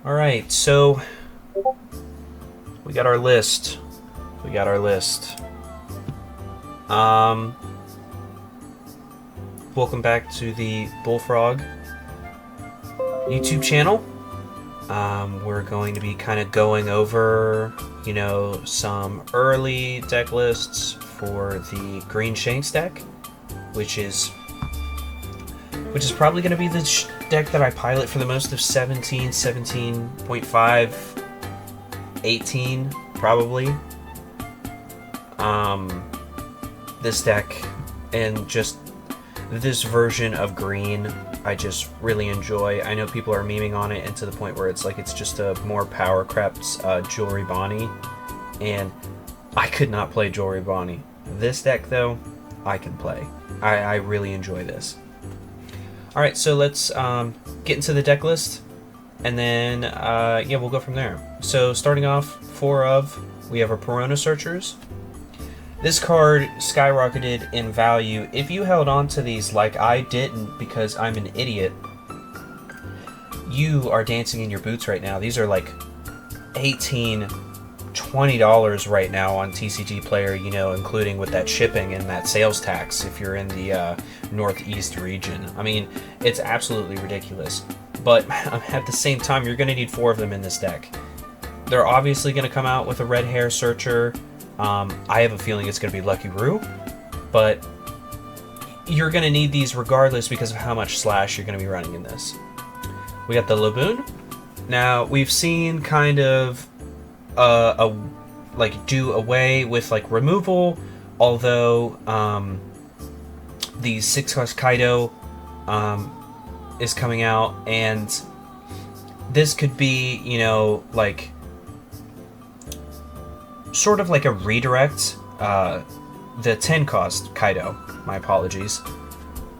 Alright, so we got our list. Welcome back to the Bullfrog YouTube channel. We're going to be kind of going over, some early deck lists for the green Gshanks deck, which is probably going to be the deck that I pilot for the most of 17, 17.5, 18, probably. This deck and just this version of green I just really enjoy. I know people are memeing on it, and to the point where it's like it's just a more power crept Jewelry Bonnie, and I could not play Jewelry Bonnie. This deck though, I can play. I really enjoy this. Alright, so let's get into the deck list, and then we'll go from there. So starting off, we have our Perona Searchers. This card skyrocketed in value. If you held on to these like I didn't because I'm an idiot, you are dancing in your boots right now. These are like $18, $20 right now on TCG Player, including with that shipping and that sales tax if you're in the Northeast region. I mean, it's absolutely ridiculous. But at the same time, you're going to need 4 of them in this deck. They're obviously going to come out with a red hair searcher. I have a feeling it's going to be Lucky Roo, but you're going to need these regardless because of how much slash you're going to be running in this. We got the Laboon. Now, we've seen kind of do away with removal, although the 6-cost Kaido is coming out, and this could be, sort of like a redirect. The 10-cost Kaido, my apologies,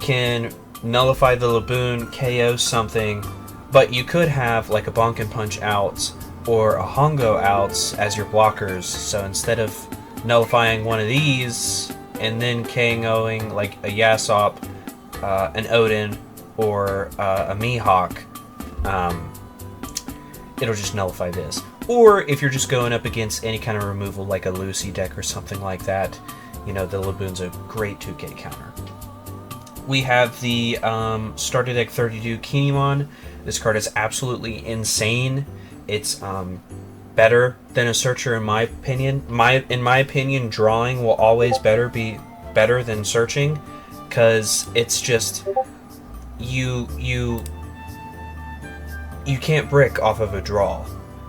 can nullify the Laboon, KO something, but you could have like a Bonk and Punch out or a Hongo out as your blockers. So instead of nullifying one of these and then KOing like a Yasop, an Odin, or a Mihawk, it'll just nullify this. Or if you're just going up against any kind of removal like a Lucy deck or something like that, the Laboon's a great 2K counter. We have the Starter Deck 32 Kinemon. This card is absolutely insane. It's better than a searcher in my opinion. In my opinion, drawing will always be better than searching, because it's just you can't brick off of a draw.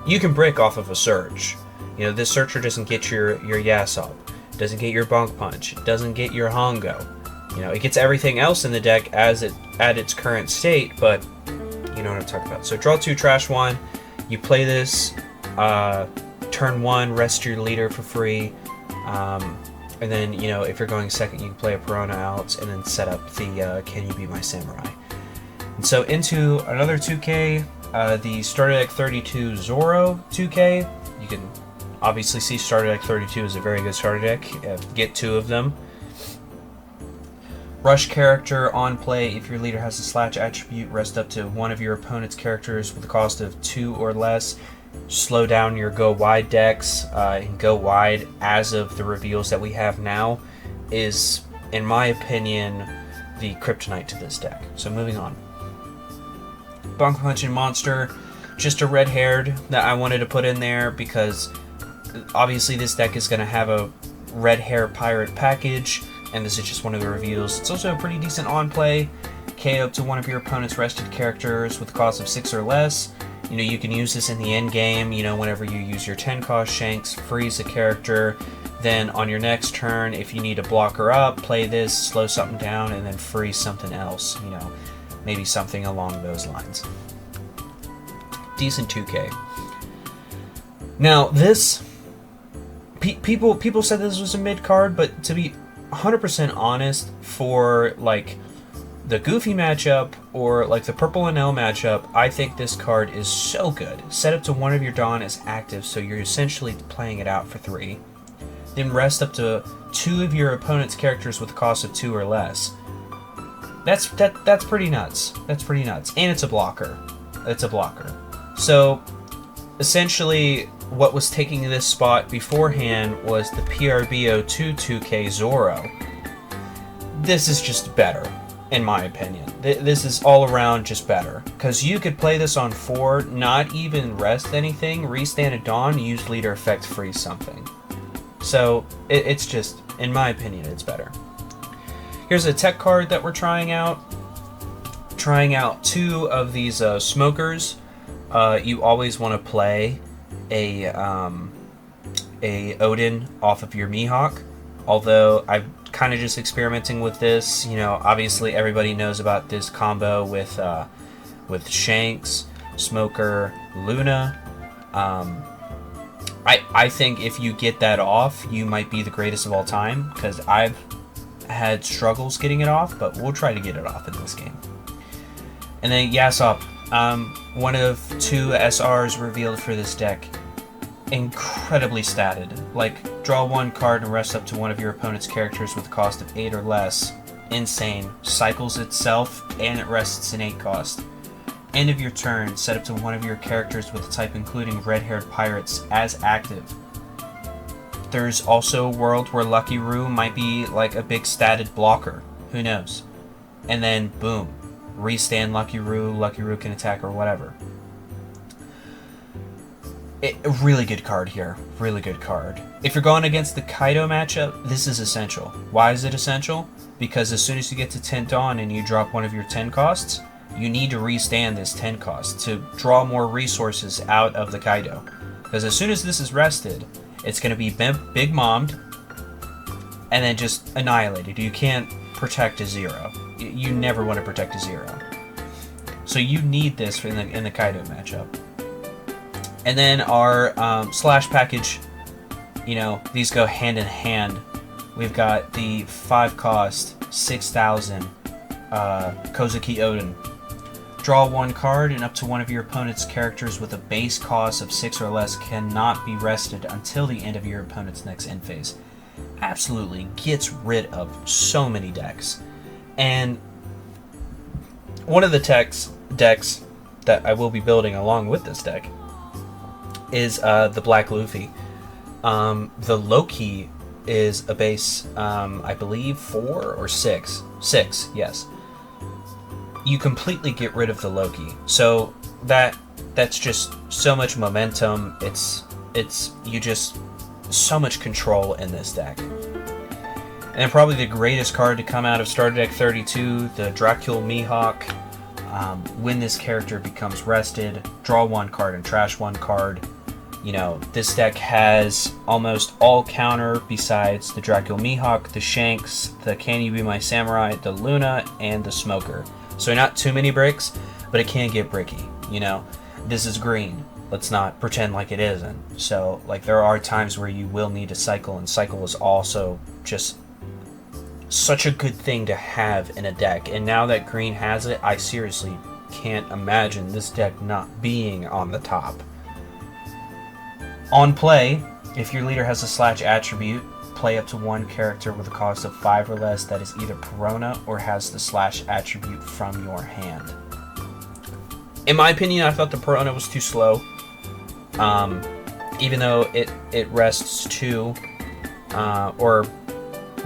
You can brick off of a search. This searcher doesn't get your Yasop, doesn't get your Bonk Punch, doesn't get your Hongo. It gets everything else in the deck at its current state, but you know what I'm talking about. So draw 2, trash 1. You play this, turn 1, rest your leader for free, and then if you're going second, you can play a Perona out, and then set up the Can You Be My Samurai. And so into another 2K. The Starter Deck 32 Zoro 2K. You can obviously see Starter Deck 32 is a very good starter deck. Get 2 of them. Rush character on play. If your leader has a slash attribute, rest up to one of your opponent's characters with a cost of 2 or less. Slow down your go wide decks. And go wide, as of the reveals that we have now, is, in my opinion, the kryptonite to this deck. So moving on. Bonk Punching Monster, just a red haired that I wanted to put in there because obviously this deck is going to have a red hair pirate package, and this is just one of the reviews. It's also a pretty decent on play. KO up to one of your opponent's rested characters with a cost of 6 or less. You can use this in the end game, whenever you use your 10-cost Gshanks, freeze a character. Then on your next turn, if you need a blocker up, play this, slow something down, and then freeze something else, maybe something along those lines. Decent 2K. Now this, people said this was a mid card, but to be 100% honest, for like the Goofy matchup or like the Purple and L matchup, I think this card is so good. Set up to one of your Dawn as active, so you're essentially playing it out for 3. Then rest up to 2 of your opponent's characters with a cost of 2 or less. That's pretty nuts. That's pretty nuts. And it's a blocker. So, essentially, what was taking this spot beforehand was the PRBO2 2K Zoro. This is just better, in my opinion. This is all around just better. Because you could play this on 4, not even rest anything, restand at dawn, use leader effect, freeze something. So, it's just, in my opinion, it's better. Here's a tech card that we're trying out. Trying out 2 of these smokers. You always want to play a Odin off of your Mihawk. Although I'm kind of just experimenting with this. You know, obviously everybody knows about this combo with Gshanks, Smoker, Luna. I think if you get that off, you might be the greatest of all time, because I've had struggles getting it off, but we'll try to get it off in this game. And then Yasop, one of 2 SRs revealed for this deck. Incredibly statted. Like, draw 1 card and rest up to one of your opponent's characters with a cost of 8 or less. Insane. Cycles itself, and it rests an 8 cost. End of your turn, set up to one of your characters with a type including red-haired pirates as active. There's also a world where Lucky Roo might be like a big statted blocker. Who knows? And then, boom. Restand Lucky Roo can attack or whatever. A really good card here. Really good card. If you're going against the Kaido matchup, this is essential. Why is it essential? Because as soon as you get to 10 Dawn and you drop one of your 10 costs, you need to restand this 10 cost to draw more resources out of the Kaido. Because as soon as this is rested, it's going to be big mommed and then just annihilated. You can't protect a 0. You never want to protect a 0. So you need this in the Kaido matchup. And then our slash package, you know, these go hand in hand. We've got the 5 cost, 6,000 Kozuki Odin. Draw 1 card, and up to one of your opponent's characters with a base cost of 6 or less cannot be rested until the end of your opponent's next end phase. Absolutely gets rid of so many decks. And one of the decks that I will be building along with this deck is the Black Luffy. The Loki is a base, I believe 4 or 6. 6, yes. You completely get rid of the Loki. So that's just so much momentum. It's you just so much control in this deck. And then probably the greatest card to come out of Starter Deck 32, the Dracula Mihawk. When this character becomes rested, draw 1 card and trash 1 card. You know, this deck has almost all counter besides the Dracula Mihawk, the Gshanks, the Can You Be My Samurai, the Luna, and the Smoker. So not too many bricks, but it can get bricky, you know. This is green. Let's not pretend like it isn't. So, like, there are times where you will need to cycle, and cycle is also just such a good thing to have in a deck. And now that green has it, I seriously can't imagine this deck not being on the top. On play, if your leader has a slash attribute, play up to 1 character with a cost of 5 or less that is either Perona or has the slash attribute from your hand. In my opinion, I thought the Perona was too slow. Even though it rests 2 or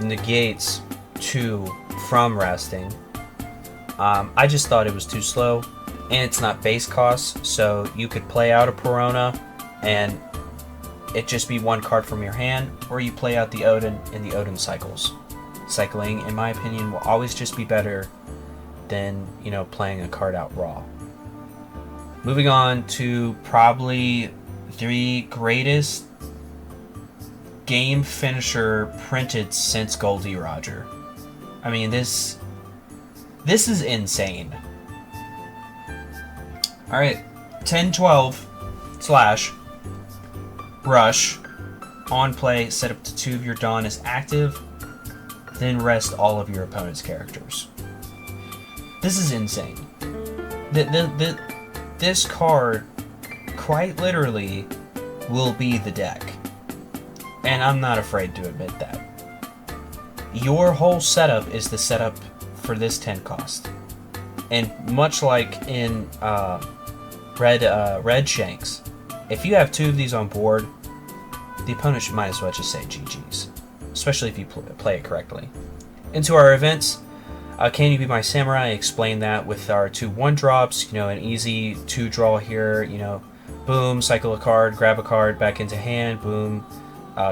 negates 2 from resting. I just thought it was too slow, and it's not base cost, so you could play out a Perona and it just be 1 card from your hand, or you play out the Odin in the Odin cycles. Cycling, in my opinion, will always just be better than, you know, playing a card out raw. Moving on to probably the greatest game finisher printed since Goldie Roger. I mean, this is insane. Alright, 10-12 slash rush on play, set up to 2 of your Dawn as active, then rest all of your opponent's characters. This is insane. This card quite literally will be the deck, and I'm not afraid to admit that. Your whole setup is the setup for this 10 cost, and much like in red Shanks. If you have 2 of these on board, the opponent might as well just say GG's, especially if you play it correctly. Into our events. Can You Be My Samurai? Explain that with our 2 1-drops. You know, an easy 2 draw here. You know, boom, cycle a card, grab a card, back into hand, boom,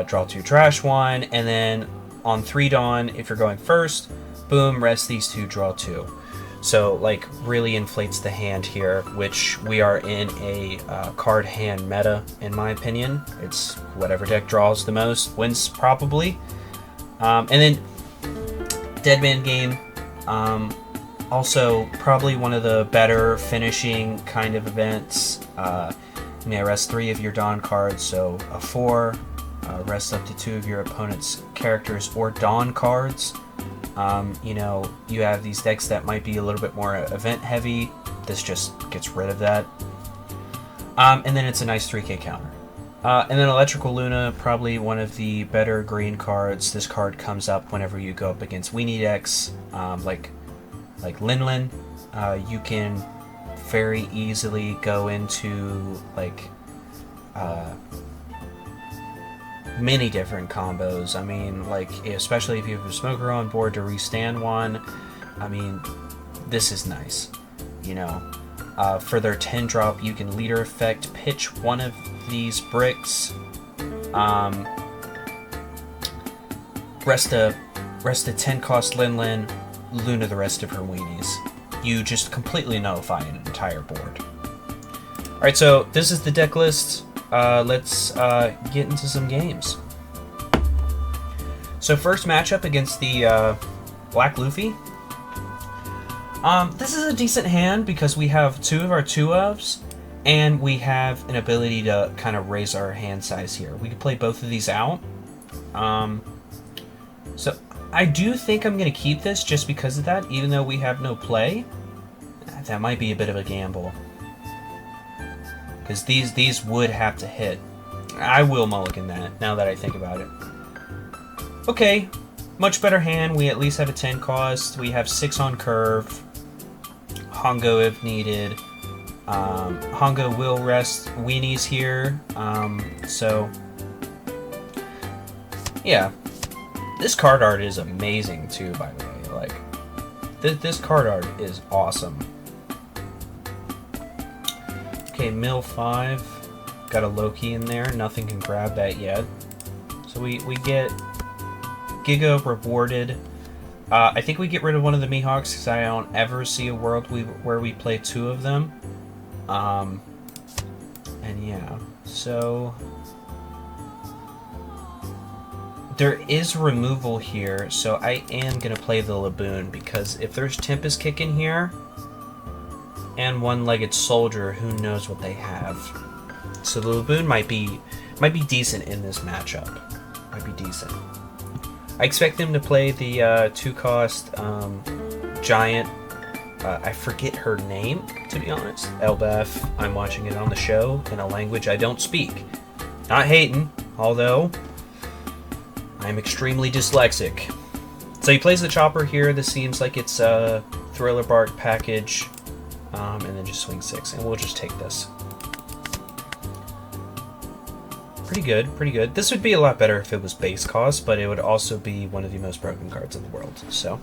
draw 2, trash 1, and then on 3 Dawn, if you're going first, boom, rest these 2, draw 2. So, like, really inflates the hand here, which we are in a card hand meta, in my opinion. It's whatever deck draws the most wins, probably. And then Dead Man Game. Also, probably one of the better finishing kind of events. You may rest 3 of your Dawn cards, so a 4. Rest up to 2 of your opponent's characters or Dawn cards. You know, you have these decks that might be a little bit more event heavy. This just gets rid of that. And then it's a nice 3k counter. And then Electrical Luna, probably one of the better green cards. This card comes up whenever you go up against weenie decks, like Lin Lin. You can very easily go into like many different combos. I mean, like, especially if you have a smoker on board to restand one. I mean, this is nice, you know. For their 10-drop, you can leader effect pitch one of these bricks. Rest a 10-cost Lin Lin, Luna the rest of her weenies. You just completely nullify an entire board. Alright, so this is the deck list. Let's get into some games. So first matchup against the Black Luffy. This is a decent hand because we have 2 of our 2-ofs, and we have an ability to kind of raise our hand size here. We can play both of these out. So I do think I'm going to keep this just because of that, even though we have no play. That might be a bit of a gamble. Because these would have to hit. I will mulligan that, now that I think about it. Okay, much better hand. We at least have a 10 cost. We have 6 on curve. Hongo if needed. Hongo will rest weenies here. So, yeah. This card art is amazing too, by the way. Like, this card art is awesome. Okay, mill 5. Got a Loki in there. Nothing can grab that yet. So we get Giga rewarded. I think we get rid of one of the Mihawks because I don't ever see a world where we play 2 of them. And yeah, so there is removal here, so I am going to play the Laboon because if there's Tempest Kick in here and One-Legged Soldier, who knows what they have. So the Laboon might be decent in this matchup. Might be decent. I expect them to play the 2-cost giant. I forget her name, to be honest. Elbaf. I'm watching it on the show in a language I don't speak. Not hating, although I'm extremely dyslexic. So he plays the Chopper here. This seems like it's a Thriller Bark package. And then just swing 6. And we'll just take this. Pretty good, pretty good. This would be a lot better if it was base cost, but it would also be one of the most broken cards in the world, so.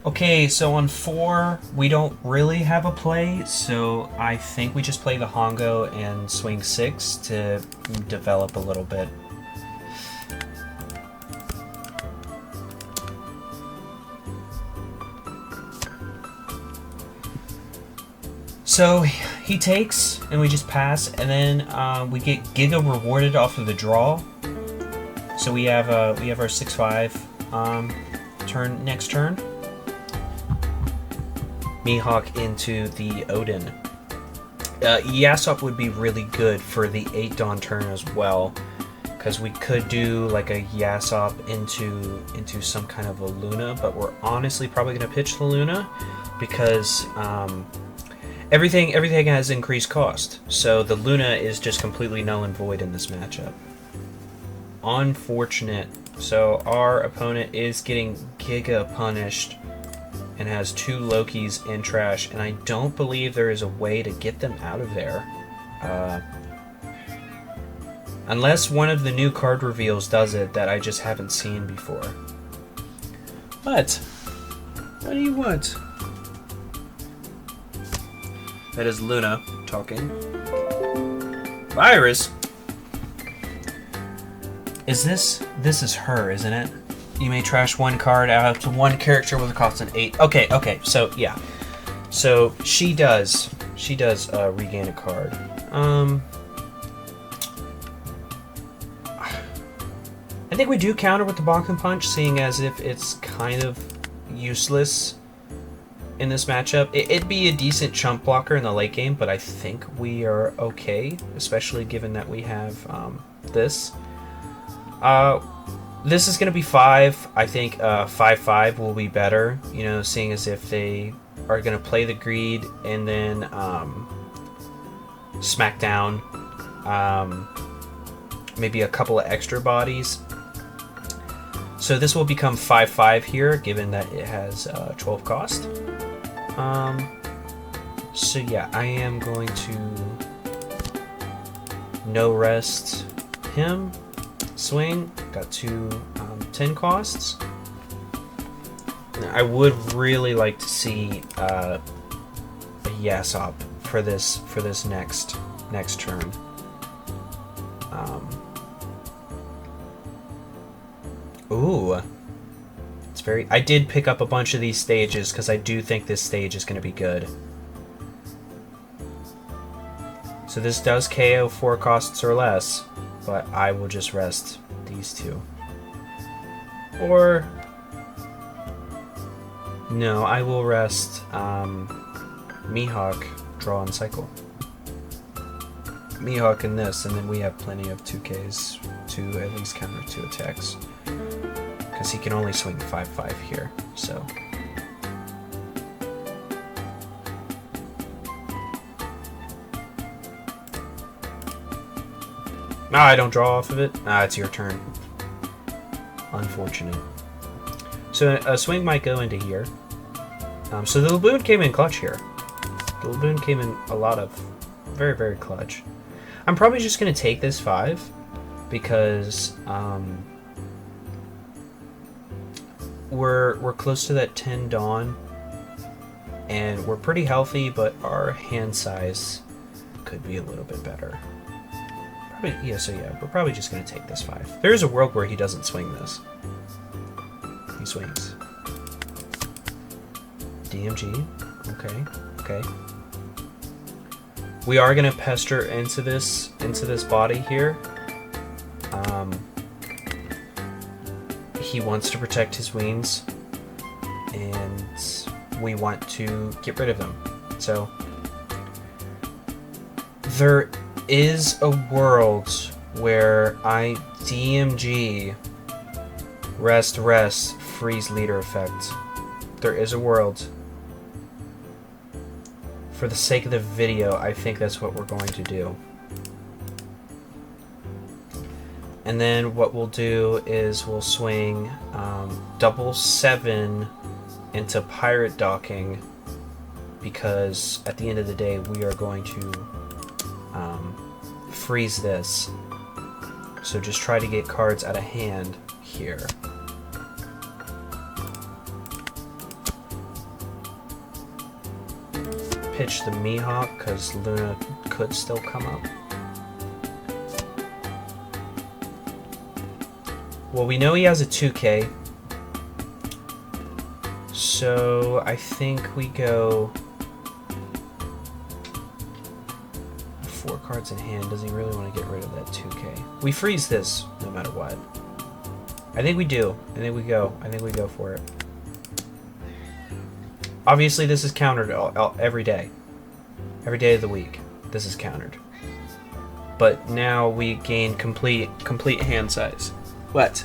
Okay, so on 4, we don't really have a play, so I think we just play the Hongo and swing 6 to develop a little bit. So he takes, and we just pass, and then we get Giga rewarded off of the draw. So we have our 6/5 turn next turn. Mihawk into the Odin. Yasop would be really good for the 8 Dawn turn as well, because we could do like a Yasop into some kind of a Luna, but we're honestly probably going to pitch the Luna because everything has increased cost, so the Luna is just completely null and void in this matchup. Unfortunate. So our opponent is getting Giga punished and has 2 Lokis in trash, and I don't believe there is a way to get them out of there. Unless one of the new card reveals does it that I just haven't seen before. What? What do you want? That is Luna talking. Virus? Is this is her, isn't it? You may trash 1 card out to 1 character with a cost of 8. Okay, so yeah. So she does regain a card. I think we do counter with the Bonkin Punch, seeing as if it's kind of useless in this matchup. It'd be a decent chump blocker in the late game, but I think we are okay, especially given that we have this. This is going to be 5. I think 5/5 will be better, you know, seeing as if they are going to play the greed and then smack down maybe a couple of extra bodies. So this will become 5/5 here, given that it has 12 cost. So yeah, I am going to no rest him. Swing, got 2 10 costs. I would really like to see a Yasop for this next turn. Ooh, it's very. I did pick up a bunch of these stages because I do think this stage is going to be good. So this does KO 4 costs or less, but I will just rest these 2. Or no, I will rest Mihawk, draw and cycle. Mihawk in this, and then we have plenty of 2Ks to at least counter 2 attacks. Because he can only swing 5/5 here, so. Ah, I don't draw off of it. Ah, it's your turn. Unfortunate. So a swing might go into here. So the Laboon came in clutch here. The Laboon came in a lot of very, very clutch. I'm probably just going to take this 5 because we're close to that 10 dawn and we're pretty healthy, but our hand size could be a little bit better. Probably, yeah, so yeah, we're probably just going to take this 5. There is a world where he doesn't swing this. He swings. DMG. Okay. We are gonna pester into this body here. He wants to protect his wings, and we want to get rid of them. So there is a world where I DMG rest, freeze leader effect. There is a world. For the sake of the video, I think that's what we're going to do. And then what we'll do is we'll swing double 7 into pirate docking, because at the end of the day we are going to freeze this. So just try to get cards out of hand here. Pitch the Mihawk because Luna could still come up. Well, we know he has a 2K, so I think we go 4 cards in hand. Does he really want to get rid of that 2K? We freeze this no matter what. I think we do. I think we go for it. Obviously, this is countered every day. Every day of the week, this is countered. But now we gain complete hand size. What?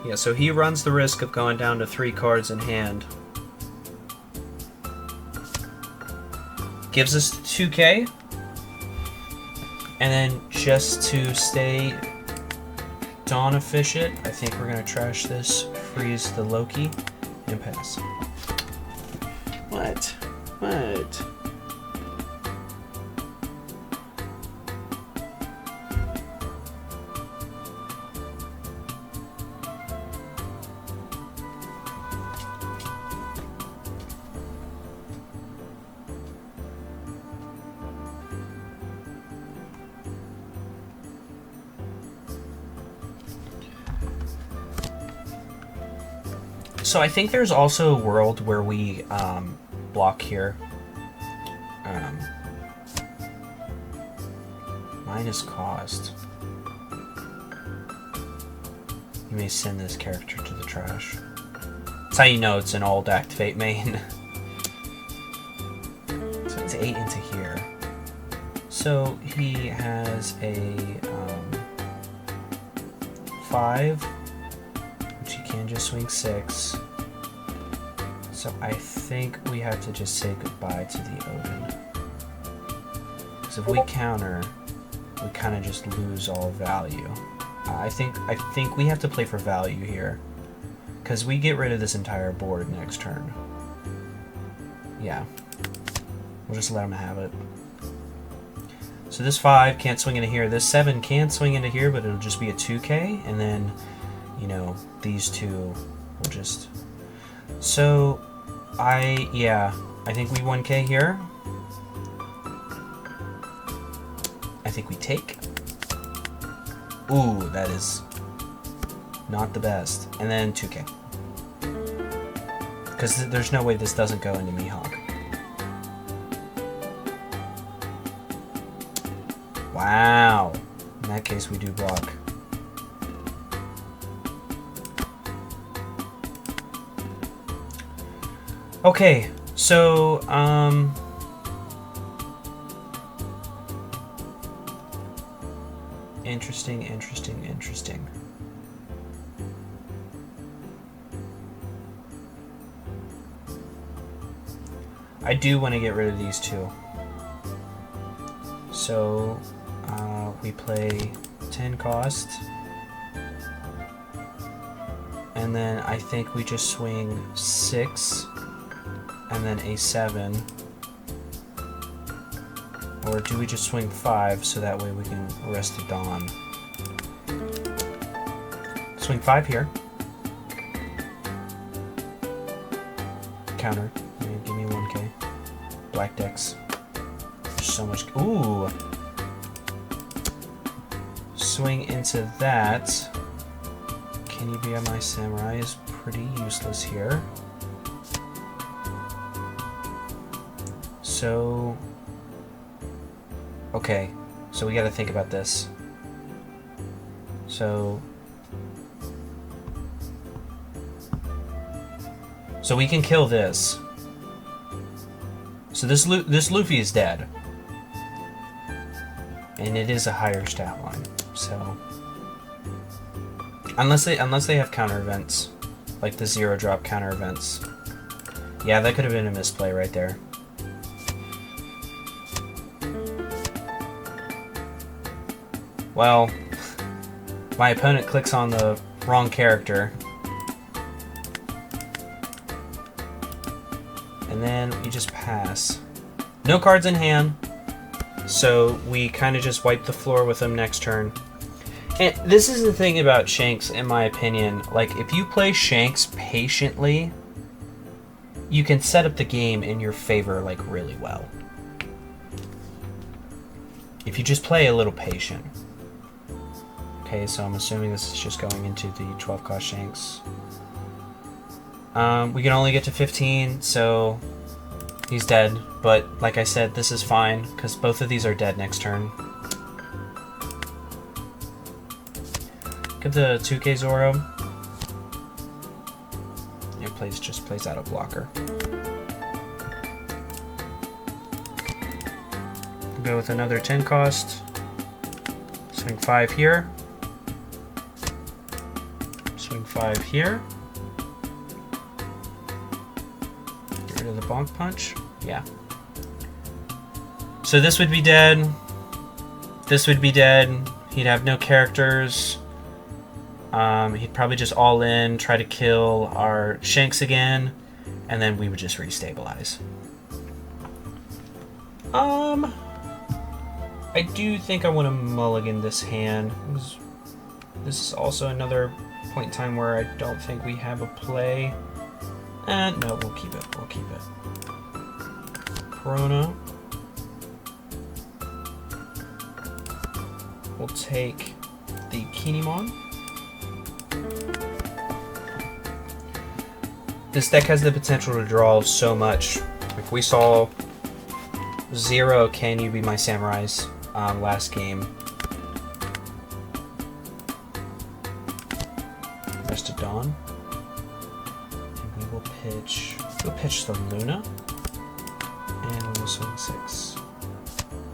Yeah, so he runs the risk of going down to 3 cards in hand. Gives us 2K. And then just to stay Dawn of Fish it. I think we're gonna trash this, freeze the Loki, and pass. What? What? So I think there's also a world where we block here. Minus cost. You may send this character to the trash. That's how you know it's an old activate main. So it's 8 into here. So he has a 5, which he can just swing 6. So I think we have to just say goodbye to the Odin. Because if we counter, we kind of just lose all value. I think we have to play for value here. Because we get rid of this entire board next turn. Yeah. We'll just let him have it. So this 5 can't swing into here. This 7 can swing into here, but it'll just be a 2k. And then, you know, these two will just... So, I think we 1k here. I think we take. Ooh, that is not the best. And then 2k. Because there's no way this doesn't go into Mihawk. Wow. In that case, we do block. Okay, so, interesting. I do want to get rid of these two. So, we play 10 cost. And then I think we just swing 6. And then a 7. Or do we just swing 5 so that way we can rest the Dawn? Swing 5 here. Counter. Give me 1k. Black decks. There's so much. Ooh! Swing into that. Can you be my samurai is pretty useless here. So, okay, so we gotta think about this. So we can kill this. So this Luffy is dead. And it is a higher stat line, so... Unless they have counter events. Like the 0 drop counter events. Yeah, that could have been a misplay right there. Well, my opponent clicks on the wrong character. And then we just pass. No cards in hand, so we kind of just wipe the floor with them next turn. And this is the thing about Gshanks, in my opinion. Like, if you play Gshanks patiently, you can set up the game in your favor, like, really well. If you just play a little patient. Okay, so I'm assuming this is just going into the 12 cost Gshanks. We can only get to 15, so he's dead. But like I said, this is fine, because both of these are dead next turn. Give the 2k Zoro. It just plays out a blocker. Go with another 10 cost. Swing 5 here. Swing 5 here. Get rid of the bonk punch. Yeah. So this would be dead. This would be dead. He'd have no characters. He'd probably just all in, try to kill our Gshanks again, and then we would just restabilize. I do think I want to mulligan this hand. This is also another point in time where I don't think we have a play. And no, we'll keep it. We'll keep it. Corona. We'll take the Kinemon. This deck has the potential to draw so much. If we saw 0 Can You Be My Samurais last game. Rest of Dawn. And we will pitch. We'll pitch the Luna. And we will swing 6.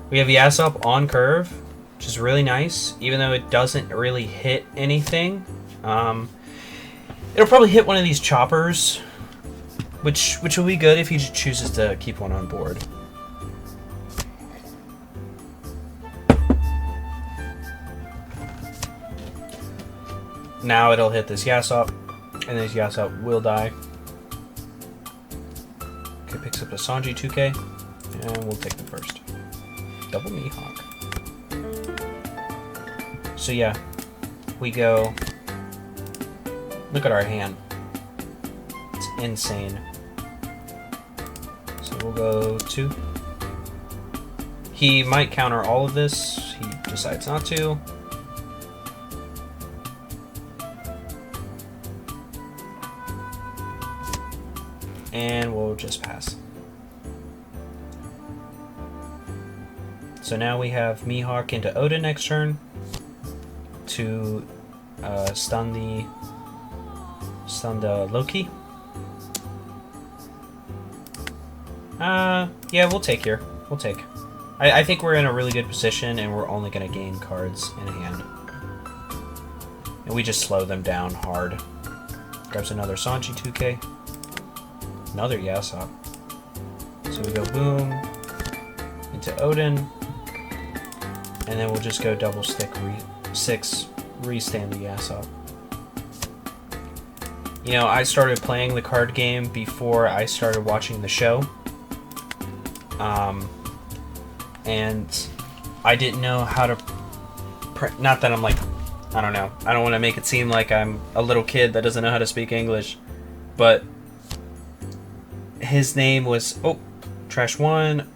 We have Yasop on curve, which is really nice, even though it doesn't really hit anything. It'll probably hit one of these choppers, which will be good if he chooses to keep one on board. Now it'll hit this Yasop, and this Yasop will die. Okay, picks up a Sanji 2K, and we'll take the first. Double Mihawk. So yeah, we go. Look at our hand. It's insane. So we'll go 2. He might counter all of this. He decides not to. And we'll just pass. So now we have Mihawk into Odin next turn to stun the Loki. Yeah, we'll take here. We'll take. I think we're in a really good position, and we're only going to gain cards in hand. And we just slow them down hard. Grabs another Sanji 2K. Another Yasop. So we go boom into Odin, and then we'll just go double stick 6, restand the Yasop. You know, I started playing the card game before I started watching the show. And I didn't know how to... Not that I'm like... I don't know. I don't want to make it seem like I'm a little kid that doesn't know how to speak English. But... his name was... Oh, trash 1.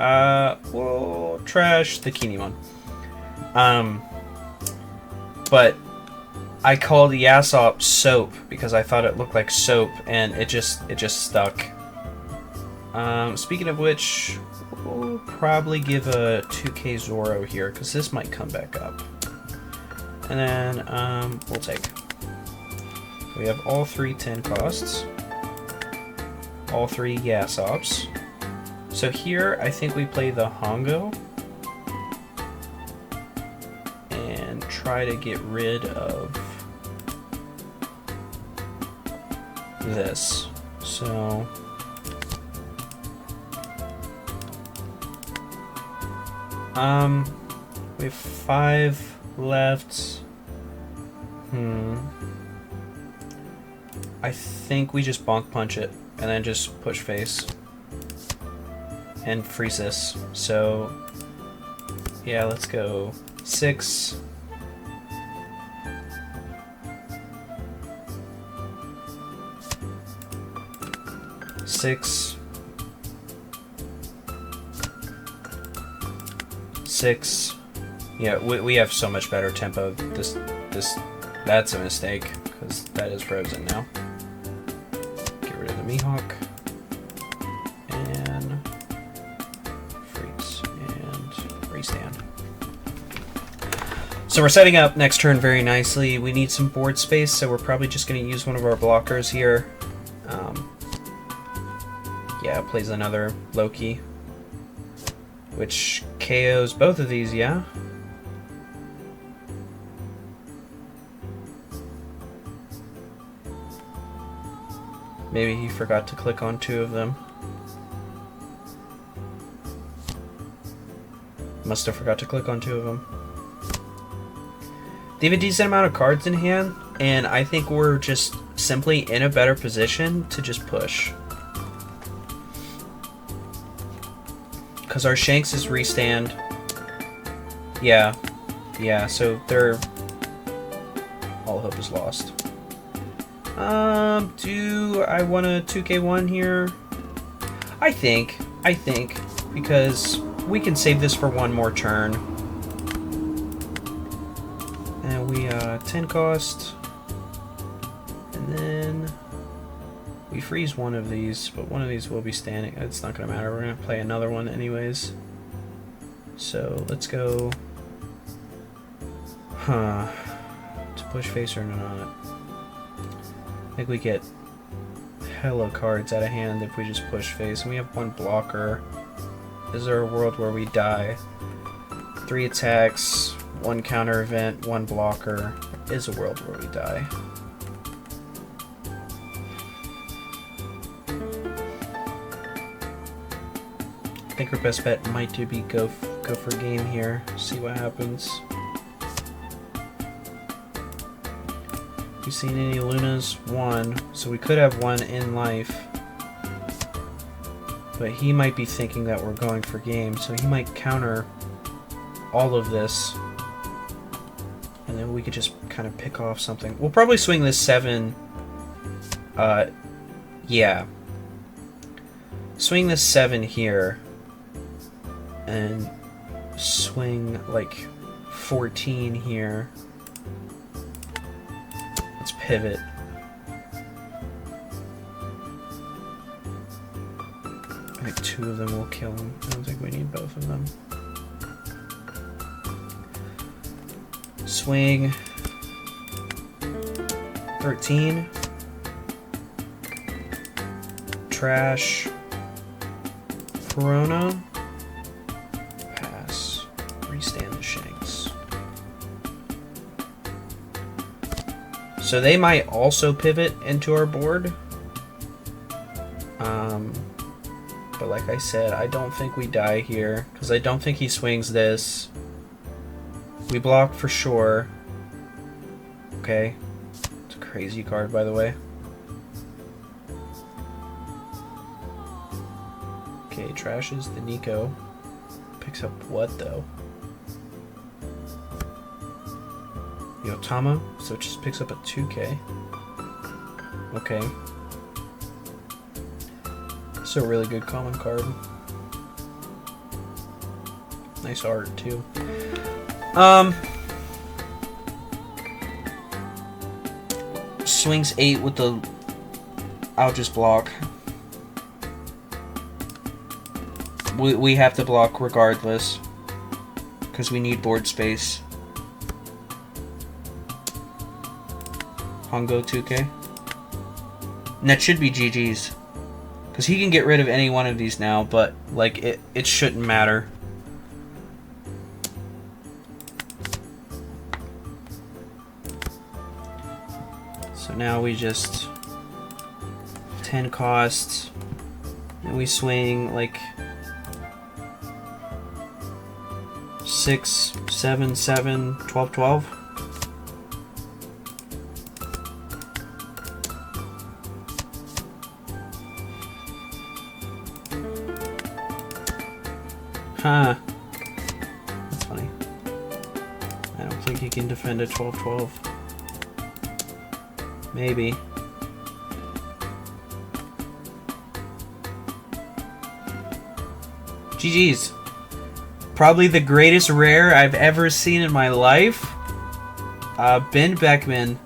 We'll trash the Kinemon. But I called the Yasop Soap because I thought it looked like soap, and it just stuck. Speaking of which, we'll probably give a 2K Zoro here because this might come back up. And then we'll take. We have all 3 10 costs. All 3 Yasops. So here, I think we play the Hongo and try to get rid of this. So we have 5 left. I think we just bonk punch it. And then just push face and freeze this. So yeah, let's go 6. Six. 6. Yeah, we have so much better tempo. That's a mistake because that is frozen now. Mihawk and freeze and restand. So we're setting up next turn very nicely. We need some board space, so we're probably just going to use one of our blockers here. Yeah, plays another Loki, which KOs both of these, yeah? Maybe he forgot to click on 2 of them. Must have forgot to click on 2 of them. They have a decent amount of cards in hand. and I think we're just simply in a better position to just push. Because our Shanks is restand. Yeah, so they're... all hope is lost. Do I want a 2k1 here? I think, because we can save this for one more turn. And we, 10 cost. And then we freeze one of these, but one of these will be standing. It's not gonna matter, we're gonna play another one anyways. So, let's go... To push face or not. I think we get hella cards out of hand if we just push face. And we have one blocker. Is there a world where we die? 3 attacks, 1 counter event, 1 blocker. There is a world where we die. I think our best bet might be go for game here. See what happens. You seen any Lunas? 1. So we could have 1 in life. But he might be thinking that we're going for game, so he might counter all of this. And then we could just kind of pick off something. We'll probably swing this 7. Yeah. Swing this 7 here. And swing like 14 here. Let's pivot. I think 2 of them will kill him. I don't think we need both of them. Swing 13. Trash. Corona. Pass. Restand the Shanks. So they might also pivot into our board. But like I said, I don't think we die here, because I don't think he swings this. We block for sure. Okay. It's a crazy card, by the way. Okay, trashes the Nico. Picks up what, though? Yotama, so it just picks up a 2k. Okay. It's a really good common card. Nice art, too. Swings 8 with the... I'll just block. We have to block regardless, because we need board space. Hongo 2k. And that should be GG's. Because he can get rid of any one of these now, but like it shouldn't matter. So now we just 10 costs, and we swing like 6, 7, 7, 12, 12. Huh. That's funny. I don't think he can defend a 12-12. Maybe. GG's. Probably the greatest rare I've ever seen in my life. Ben Beckman.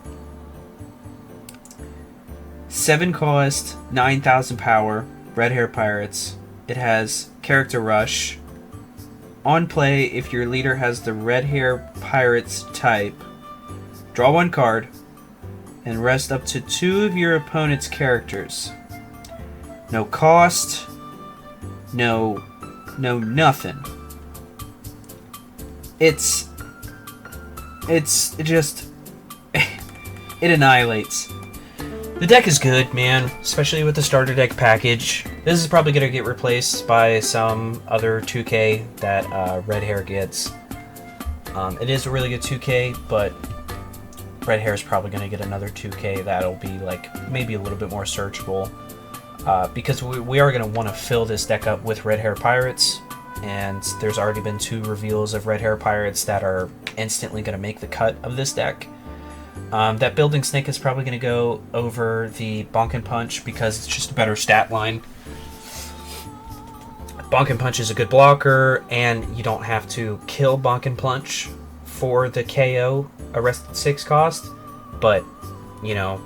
7 cost, 9,000 power. Red Hair Pirates. It has Character Rush. On play, if your leader has the Red Hair Pirates type, draw 1 card and rest up to 2 of your opponent's characters. No cost, no nothing. It's just it annihilates. The deck is good, man, especially with the starter deck package. This is probably going to get replaced by some other 2K that Red Hair gets. It is a really good 2K, but red hair is probably going to get another 2k. That'll be like maybe a little bit more searchable, because we are going to want to fill this deck up with red hair pirates, and there's already been 2 reveals of red hair pirates that are instantly going to make the cut of this deck. That building snake is probably going to go over the bonk and punch because it's just a better stat line. Bonk and punch is a good blocker, and you don't have to kill bonk and punch for the KO arrested 6 cost, but you know,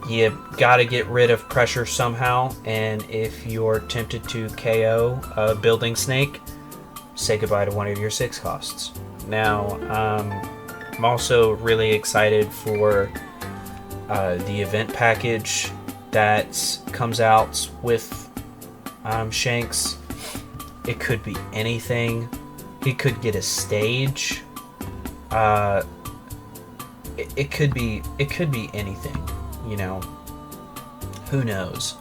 you gotta get rid of pressure somehow, and if you're tempted to KO a building snake, say goodbye to one of your 6 costs. Now, I'm also really excited for the event package that comes out with Gshanks. It could be anything. He could get a stage. It could be anything, you know. Who knows?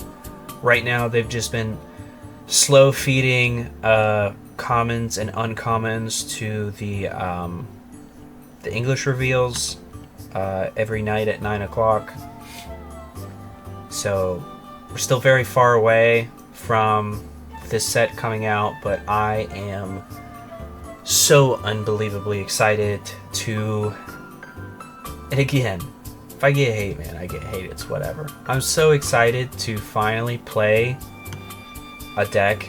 Right now they've just been slow feeding commons and uncommons to the English reveals every night at 9 o'clock. So we're still very far away from this set coming out, but I am so unbelievably excited to... And again, if I get hate, man, I get hate. It's whatever. I'm so excited to finally play a deck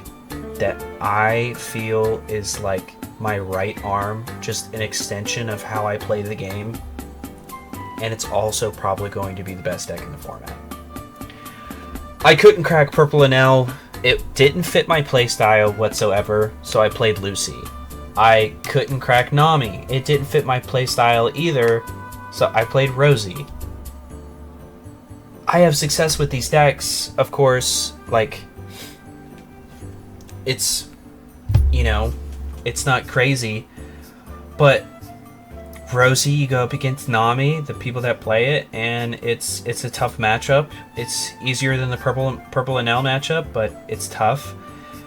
that I feel is like my right arm, just an extension of how I play the game. And it's also probably going to be the best deck in the format. I couldn't crack Purple Enel. It didn't fit my playstyle whatsoever, so I played Lucy. I couldn't crack Nami. It didn't fit my playstyle either, so I played Rosie. I have success with these decks, of course. Like, it's, you know, it's not crazy, but Rosie, you go up against Nami, the people that play it, and it's a tough matchup. It's easier than the Purple Enel matchup, but it's tough.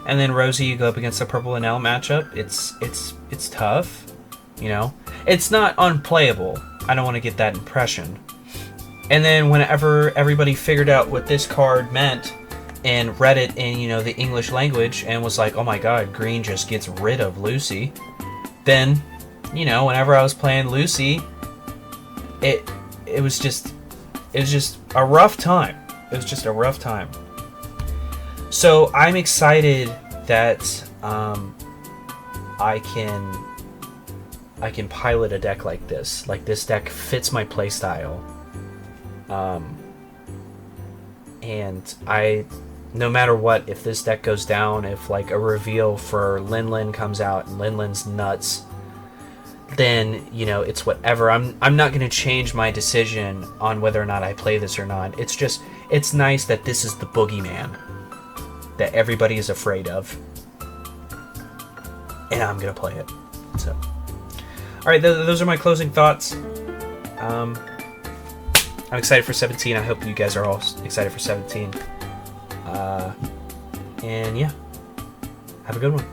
And then Rosie, you go up against the Purple Enel matchup. It's tough, you know. It's not unplayable. I don't want to get that impression. And then whenever everybody figured out what this card meant and read it in, you know, the English language and was like, oh my god, green just gets rid of Lucy, then, you know, whenever I was playing Lucy, it was just a rough time. It was just a rough time. So I'm excited that I can pilot a deck like this. Like, this deck fits my playstyle. And no matter what, if this deck goes down, if like a reveal for Lin comes out and Lin's nuts, then, you know, it's whatever. I'm not going to change my decision on whether or not I play this or not. It's just, it's nice that this is the boogeyman that everybody is afraid of, and I'm going to play it. So, alright, those are my closing thoughts. I'm excited for 17. I hope you guys are all excited for 17. And yeah, have a good one.